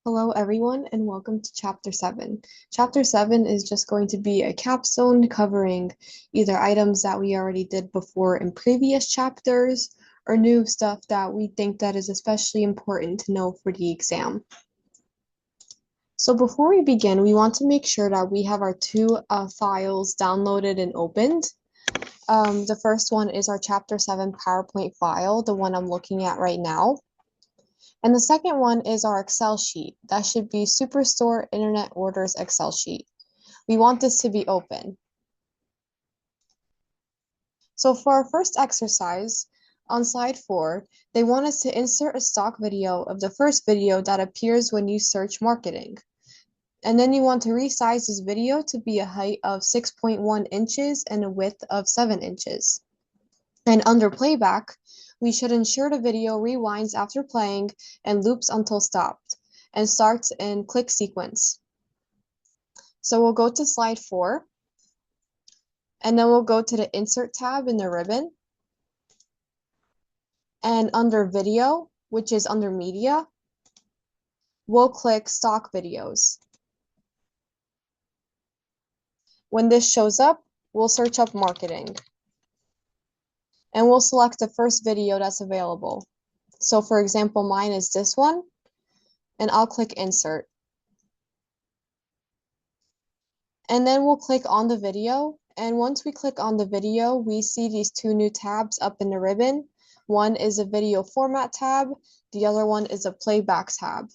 Hello, everyone, and welcome to Chapter 7. Chapter 7 is just going to be a capstone covering either items that we already did before in previous chapters or new stuff that we think that is especially important to know for the exam. So before we begin, we want to make sure that we have our two files downloaded and opened. The first one is our Chapter 7 PowerPoint file, the one I'm looking at right now. And the second one is our Excel sheet. That should be Superstore Internet Orders Excel sheet. We want this to be open. So for our first exercise, on slide 4, they want us to insert a stock video of the first video that appears when you search marketing. And then you want to resize this video to be a height of 6.1 inches and a width of 7 inches. And under playback, we should ensure the video rewinds after playing and loops until stopped and starts in click sequence. So we'll go to slide 4, and then we'll go to the Insert tab in the ribbon. And under Video, which is under Media, we'll click Stock Videos. When this shows up, we'll search up Marketing. And we'll select the first video that's available. So for example, mine is this one, and I'll click Insert. And then we'll click on the video, and once we click on the video, we see these two new tabs up in the ribbon. One is a Video Format tab, the other one is a Playback tab.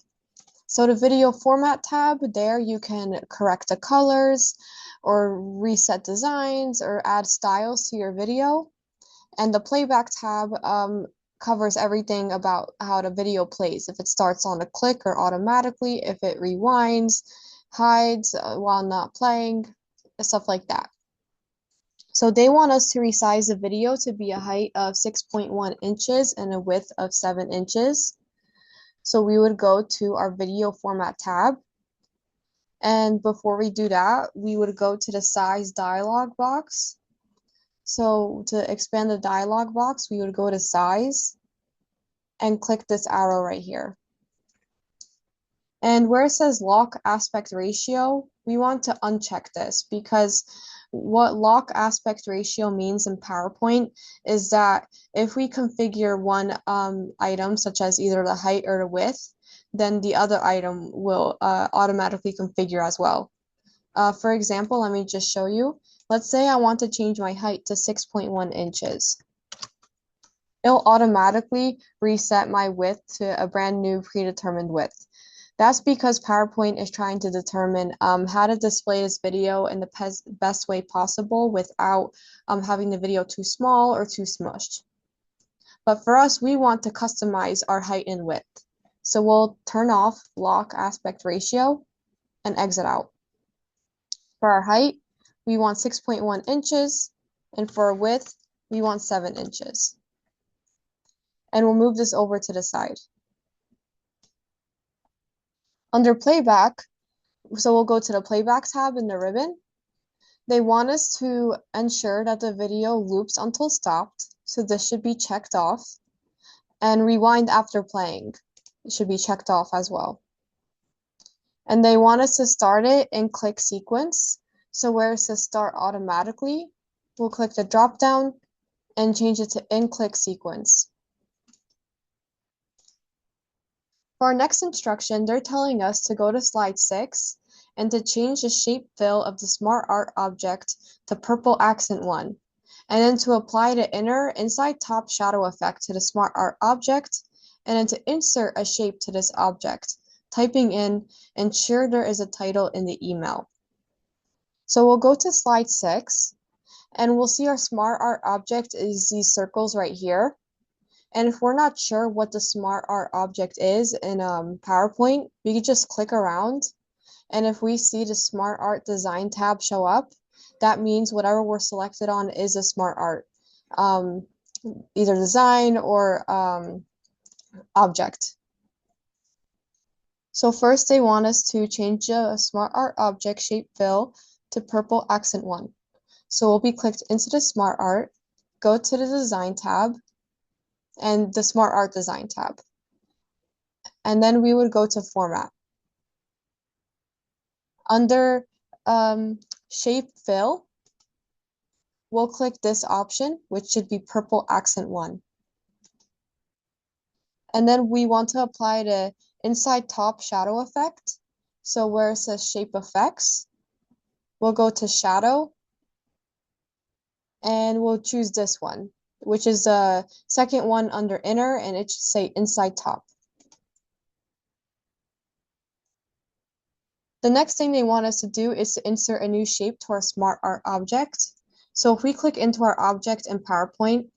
So the Video Format tab, there you can correct the colors, or reset designs, or add styles to your video. And the Playback tab covers everything about how the video plays, if it starts on a click or automatically, if it rewinds, hides while not playing, stuff like that. So they want us to resize the video to be a height of 6.1 inches and a width of 7 inches. So we would go to our Video Format tab. And before we do that, we would go to the Size dialog box. So to expand the dialog box, we would go to Size and click this arrow right here. And where it says Lock Aspect Ratio, we want to uncheck this because what lock aspect ratio means in PowerPoint is that if we configure one item, such as either the height or the width, then the other item will automatically configure as well. For example, let me just show you. Let's say I want to change my height to 6.1 inches. It'll automatically reset my width to a brand new predetermined width. That's because PowerPoint is trying to determine how to display this video in the best way possible without having the video too small or too smushed. But for us, we want to customize our height and width. So we'll turn off Lock Aspect Ratio and exit out. For our height, we want 6.1 inches, and for our width, we want 7 inches. And we'll move this over to the side. Under Playback, so we'll go to the Playback tab in the ribbon. They want us to ensure that the video loops until stopped, so this should be checked off. And rewind after playing, it should be checked off as well. And they want us to start it in click sequence. So where it says start automatically, we'll click the drop down and change it to in click sequence. For our next instruction, they're telling us to go to slide 6 and to change the shape fill of the SmartArt object to purple accent 1, and then to apply the inner inside top shadow effect to the SmartArt object, and then to insert a shape to this object, typing in ensure there is a title in the email. So we'll go to slide 6, and we'll see our SmartArt object is these circles right here. And if we're not sure what the SmartArt object is in PowerPoint, we could just click around. And if we see the SmartArt Design tab show up, that means whatever we're selected on is a SmartArt, either design or object. So first they want us to change the SmartArt object shape fill to purple accent 1. So we'll be clicked into the SmartArt, go to the Design tab, and the SmartArt Design tab. And then we would go to Format. Under shape fill, we'll click this option, which should be purple accent 1. And then we want to apply the inside top shadow effect. So where it says shape effects, we'll go to shadow and we'll choose this one, which is the second one under inner, and it should say inside top. The next thing they want us to do is to insert a new shape to our SmartArt object. So if we click into our object in PowerPoint,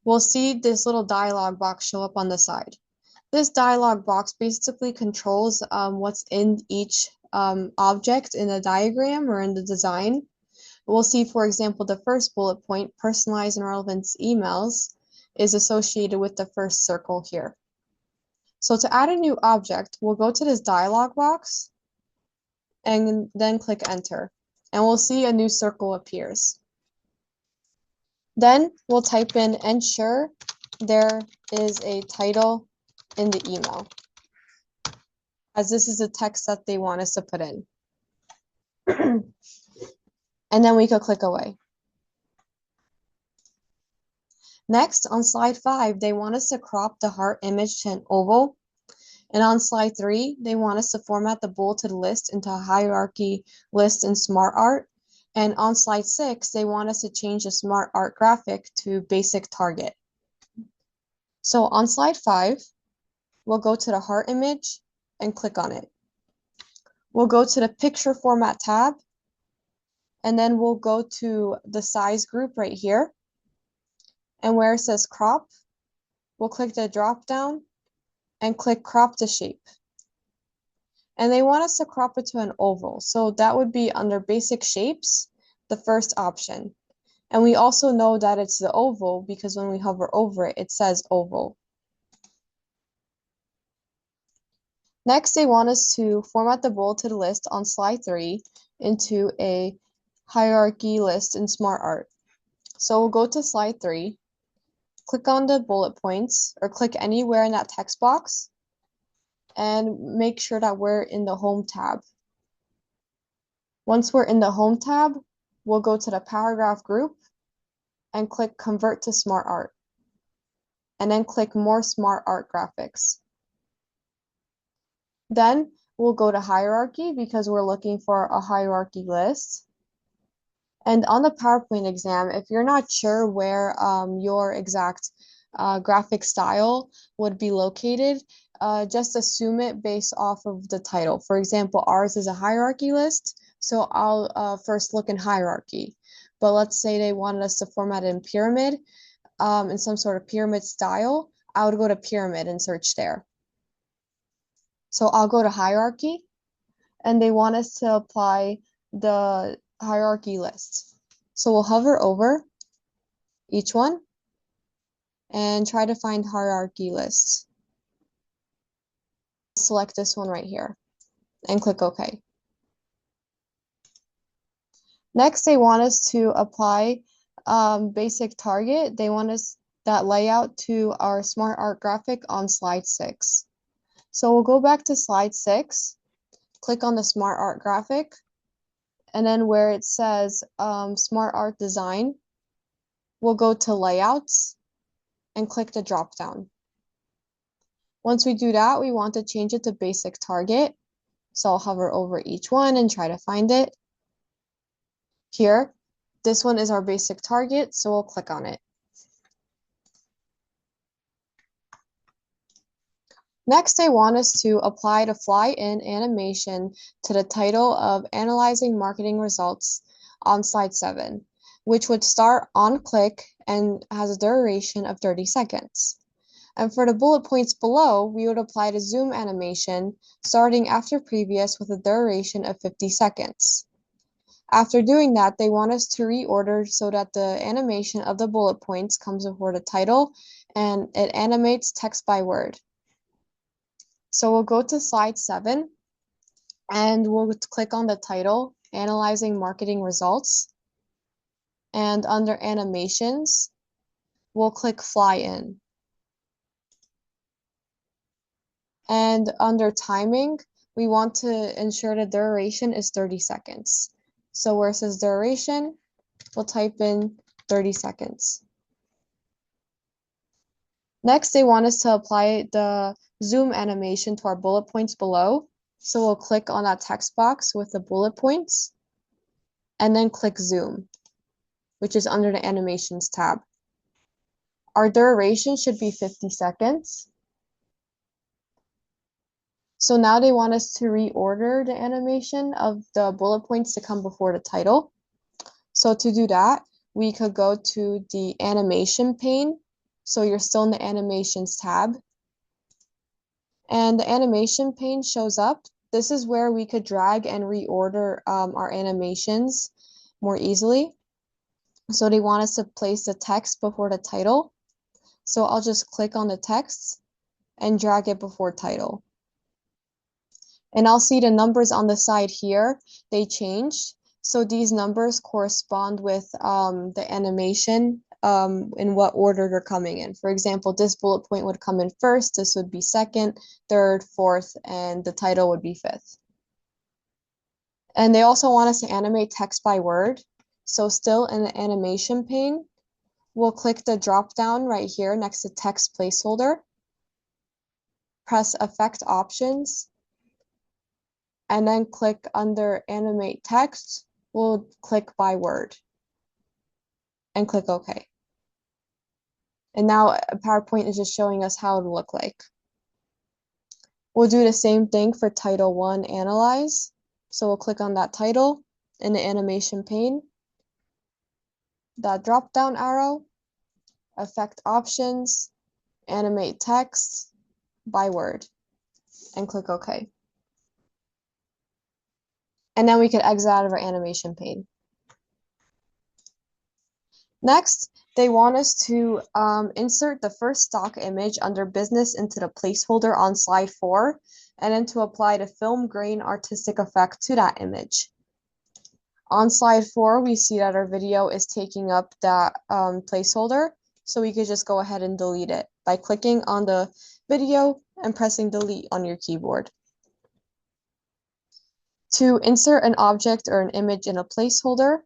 we'll see this little dialog box show up on the side. This dialog box basically controls what's in each object in the diagram or in the design. We'll see, for example, the first bullet point, personalized and relevant emails, is associated with the first circle here. So to add a new object, we'll go to this dialog box and then click enter, and we'll see a new circle appears. Then we'll type in ensure there is a title in the email, as this is the text that they want us to put in. And then we could click away. Next, on slide 5, they want us to crop the heart image to an oval. And on slide 3, they want us to format the bulleted list into a hierarchy list in SmartArt. And on slide 6, they want us to change the SmartArt graphic to basic target. So on slide 5, we'll go to the heart image and click on it. We'll go to the picture format tab, and then we'll go to the size group right here. And where it says crop, we'll click the drop down and click crop to shape. And they want us to crop it to an oval. So that would be under basic shapes, the first option. And we also know that it's the oval because when we hover over it, it says oval. Next, they want us to format the bulleted list on slide 3 into a hierarchy list in SmartArt. So we'll go to slide 3, click on the bullet points, or click anywhere in that text box, and make sure that we're in the Home tab. Once we're in the Home tab, we'll go to the paragraph group and click Convert to SmartArt, and then click More SmartArt Graphics. Then we'll go to Hierarchy because we're looking for a hierarchy list. And on the PowerPoint exam, if you're not sure where your exact graphic style would be located, just assume it based off of the title. For example, ours is a hierarchy list, so I'll first look in hierarchy. But let's say they wanted us to format it in pyramid, in some sort of pyramid style, I would go to pyramid and search there. So I'll go to hierarchy, and they want us to apply the hierarchy list. So we'll hover over each one and try to find hierarchy list. Select this one right here and click OK. Next, they want us to apply basic target. They want us that layout to our SmartArt graphic on slide 6. So we'll go back to slide 6, click on the SmartArt graphic, and then where it says SmartArt Design, we'll go to Layouts and click the drop down. Once we do that, we want to change it to basic target. So I'll hover over each one and try to find it. Here, this one is our basic target, so we'll click on it. Next, they want us to apply the fly-in animation to the title of Analyzing Marketing Results on slide 7, which would start on click and has a duration of 30 seconds. And for the bullet points below, we would apply the zoom animation starting after previous with a duration of 50 seconds. After doing that, they want us to reorder so that the animation of the bullet points comes before the title and it animates text by word. So we'll go to slide 7 and we'll click on the title, Analyzing Marketing Results. And under Animations, we'll click Fly In. And under Timing, we want to ensure the duration is 30 seconds. So where it says duration, we'll type in 30 seconds. Next, they want us to apply the zoom animation to our bullet points below. So we'll click on that text box with the bullet points and then click zoom, which is under the animations tab. Our duration should be 50 seconds. So now they want us to reorder the animation of the bullet points to come before the title. So to do that, we could go to the animation pane. So you're still in the animations tab. And the animation pane shows up. This is where we could drag and reorder our animations more easily. So they want us to place the text before the title. So I'll just click on the text and drag it before title. And I'll see the numbers on the side here, they changed. So these numbers correspond with the animation in what order they're coming in. For example, this bullet point would come in first, this would be second, third, fourth, and the title would be fifth. And they also want us to animate text by word. So still in the animation pane, we'll click the drop down right here next to text placeholder, press effect options, and then click under animate text, we'll click by word and click OK. And now PowerPoint is just showing us how it will look like. We'll do the same thing for title 1, analyze. So we'll click on that title in the animation pane, that drop down arrow, effect options, animate text by word, and click OK. And then we can exit out of our animation pane. Next, they want us to insert the first stock image under business into the placeholder on slide 4, and then to apply the film grain artistic effect to that image. On slide 4, we see that our video is taking up that placeholder, so we could just go ahead and delete it by clicking on the video and pressing delete on your keyboard. To insert an object or an image in a placeholder,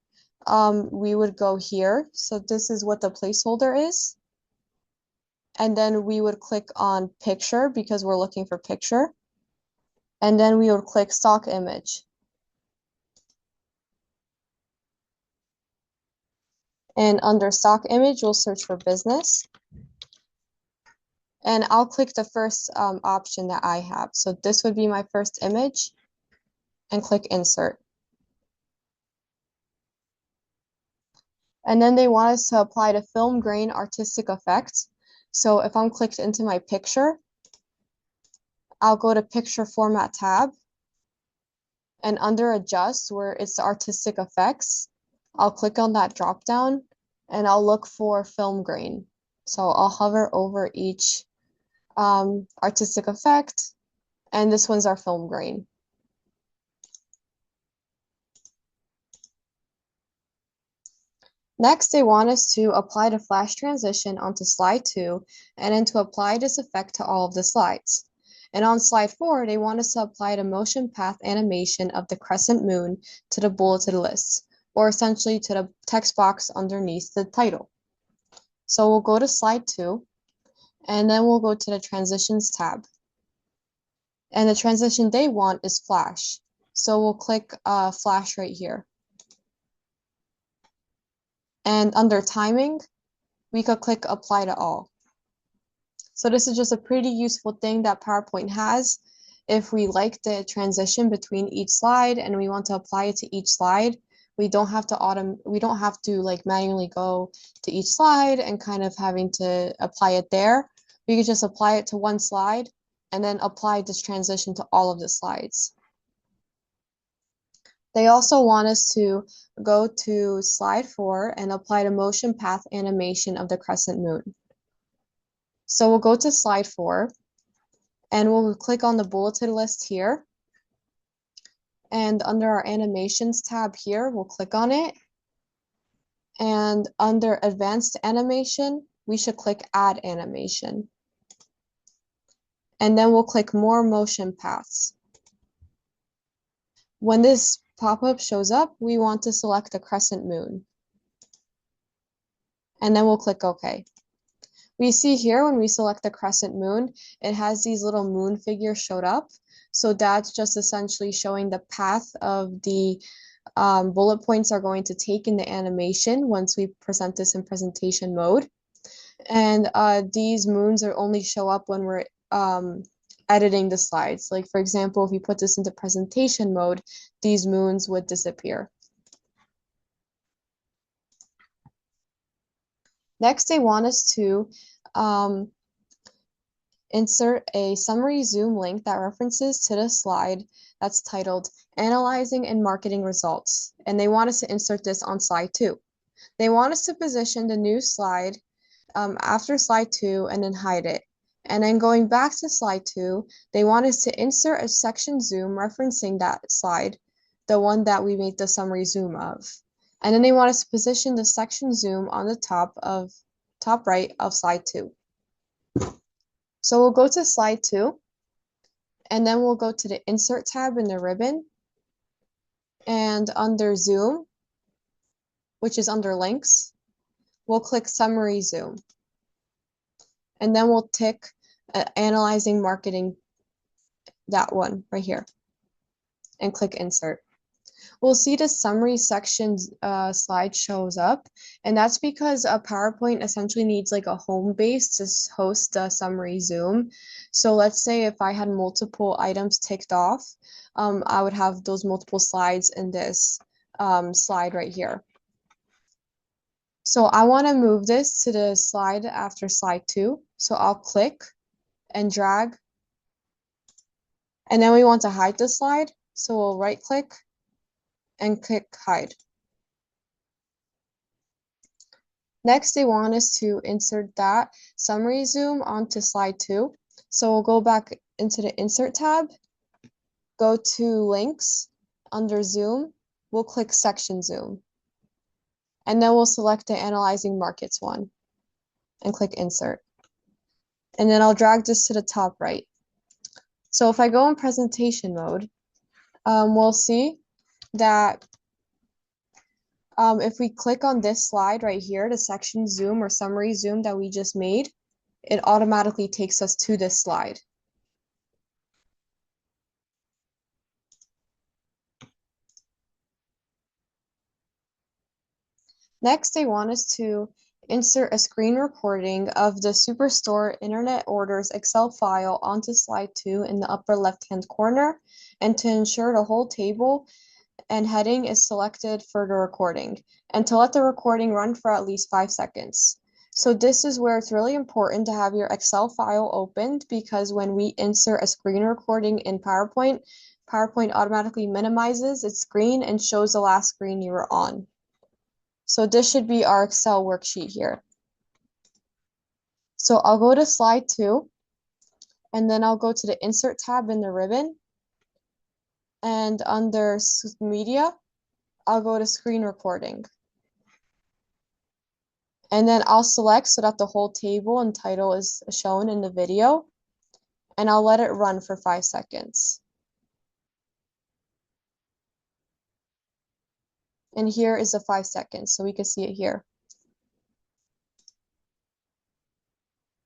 we would go here. So this is what the placeholder is. And then we would click on picture because we're looking for picture. And then we would click stock image. And under stock image, we'll search for business. And I'll click the first option that I have. So this would be my first image, and click insert. And then they want us to apply the film grain artistic effect. So if I'm clicked into my picture, I'll go to picture format tab, and under adjust, where it's the artistic effects, I'll click on that drop down and I'll look for film grain. So I'll hover over each artistic effect, and this one's our film grain. Next, they want us to apply the flash transition onto slide 2, and then to apply this effect to all of the slides. And on slide 4, they want us to apply the motion path animation of the crescent moon to the bulleted list, or essentially to the text box underneath the title. So we'll go to slide 2, and then we'll go to the transitions tab. And the transition they want is flash. So we'll click flash right here. And under timing, we could click apply to all. So this is just a pretty useful thing that PowerPoint has. If we like the transition between each slide and we want to apply it to each slide, we don't have to like manually go to each slide and kind of having to apply it there. We could just apply it to one slide and then apply this transition to all of the slides. They also want us to go to slide 4 and apply the motion path animation of the crescent moon. So we'll go to slide 4 and we'll click on the bulleted list here. And under our animations tab here, we'll click on it. And under advanced animation, we should click add animation. And then we'll click more motion paths. When this pop-up shows up, we want to select the crescent moon. And then we'll click OK. We see here when we select the crescent moon, it has these little moon figures showed up. So that's just essentially showing the path of the bullet points are going to take in the animation once we present this in presentation mode. And these moons are only show up when we're editing the slides. Like for example, if we put this into presentation mode, these moons would disappear. Next, they want us to insert a summary Zoom link that references to the slide that's titled Analyzing and Marketing Results. And they want us to insert this on slide 2. They want us to position the new slide after slide 2 and then hide it. And then going back to slide 2, they want us to insert a section zoom referencing that slide, the one that we made the summary zoom of. And then they want us to position the section zoom on the top right of slide 2. So we'll go to slide 2, and then we'll go to the Insert tab in the ribbon, and under Zoom, which is under Links, we'll click Summary Zoom. And then we'll tick Analyzing Marketing, that one right here, and click Insert. We'll see the summary section slide shows up, and that's because a PowerPoint essentially needs like a home base to host a summary Zoom. So let's say if I had multiple items ticked off, I would have those multiple slides in this slide right here. So I want to move this to the slide after slide 2. So I'll click and drag, and then we want to hide the slide. So we'll right click and click hide. Next, they want us to insert that summary zoom onto slide 2. So we'll go back into the Insert tab, go to Links, under Zoom, we'll click Section Zoom. And then we'll select the Analyzing Markets one and click Insert. And then I'll drag this to the top right. So if I go in presentation mode, we'll see that if we click on this slide right here, the section zoom or summary zoom that we just made, it automatically takes us to this slide. Next, they want us to insert a screen recording of the Superstore Internet Orders Excel file onto slide 2 in the upper left-hand corner, and to ensure the whole table and heading is selected for the recording, and to let the recording run for at least 5 seconds. So this is where it's really important to have your Excel file opened, because when we insert a screen recording in PowerPoint, PowerPoint automatically minimizes its screen and shows the last screen you were on. So this should be our Excel worksheet here. So I'll go to slide 2, and then I'll go to the Insert tab in the ribbon, and under Media, I'll go to Screen Recording. And then I'll select so that the whole table and title is shown in the video, and I'll let it run for 5 seconds. And here is the 5 seconds, so we can see it here.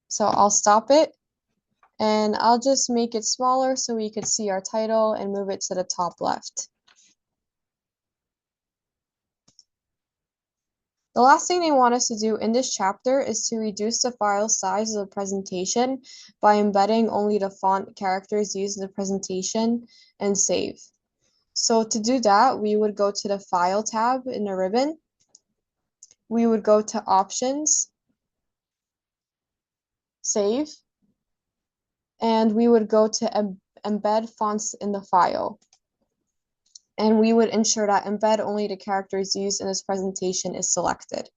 So I'll stop it, and I'll just make it smaller so we could see our title and move it to the top left. The last thing they want us to do in this chapter is to reduce the file size of the presentation by embedding only the font characters used in the presentation and save. So to do that, we would go to the File tab in the ribbon. We would go to Options, Save, and we would go to Embed Fonts in the file. And we would ensure that embed only the characters used in this presentation is selected.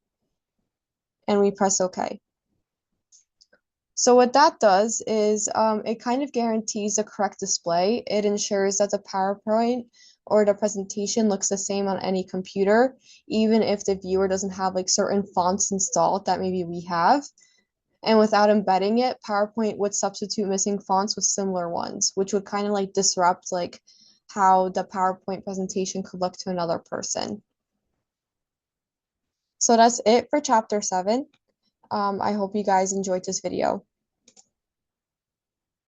And we press OK. So what that does is it kind of guarantees the correct display. It ensures that the PowerPoint or the presentation looks the same on any computer, even if the viewer doesn't have like certain fonts installed that maybe we have. And without embedding it, PowerPoint would substitute missing fonts with similar ones, which would kind of like disrupt like how the PowerPoint presentation could look to another person. So that's it for chapter 7. I hope you guys enjoyed this video.